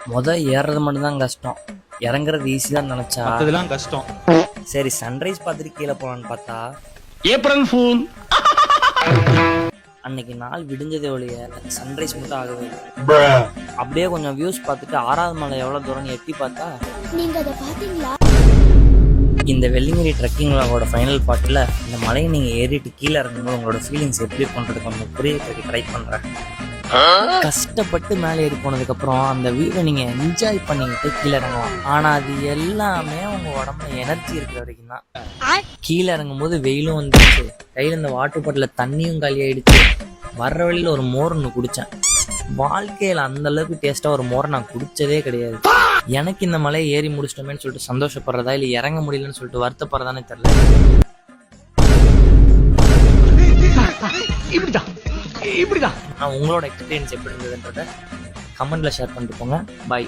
ஏறுறது மட்டும்தான் கஷ்டம், இறங்குறது ஈஸி தான் நினைச்சா அதெல்லாம் கஷ்டம். சரி சன்ரைஸ் பார்த்துட்டு கீழே போலான்னு பார்த்தா ஏப்ரல் ஃபூல். அன்னைக்கு நாள் விடிஞ்சதே ஒழிய சன்ரைஸ் மட்டும் ஆகவே இல்லை. அப்படியே கொஞ்சம் வியூஸ் பார்த்துட்டு 6வது மலை எவ்வளவு தூரம் எட்டி பார்த்தா, நீங்க அதை பாத்தீங்களா? இந்த வெள்ளிங்கிரி ட்ரெக்கிங்களோட ஃபைனல் பார்ட்டில் இந்த மலையை நீங்கள் ஏறிட்டு கீழே இறங்கும்போது உங்களோட ஃபீலிங்ஸ் எப்படி பண்ணுறது கொஞ்சம் புரியறதுக்கு ட்ரை பண்ணுறேன். கஷ்டப்பட்டு மேலே ஏறி போனதுக்கப்புறம் அந்த வியூவை நீங்கள் என்ஜாய் பண்ணிக்கிட்டு கீழே இறங்குவோம். ஆனால் அது எல்லாமே உங்கள் உடம்புல எனர்ஜி இருக்கிற வரைக்கும் தான். கீழே இறங்கும் போது வெயிலும் வந்துடுச்சு, கையில் இந்த வாட்டர் பாட்டில் தண்ணியும் காலி ஆயிடுச்சு. வர்ற வழியில் ஒரு மோர் ஒன்று குடித்தேன். வாழ்க்கையில் அந்த அளவுக்கு டேஸ்ட்டாக ஒரு மோரை நான் குடித்ததே கிடையாது. எனக்கு இந்த மலையை ஏறி முடிச்சிட்டோமேன்னு சொல்லிட்டு சந்தோஷப்படுறதா இல்லை இறங்க முடியலன்னு சொல்லிட்டு வருத்தப்படுறதானே தெரியல. நான் உங்களோட எக்ஸ்பீரியன்ஸ் எப்படி இருந்ததுன்றத கமெண்ட்ல ஷேர் பண்ணிட்டு போங்க. பாய்.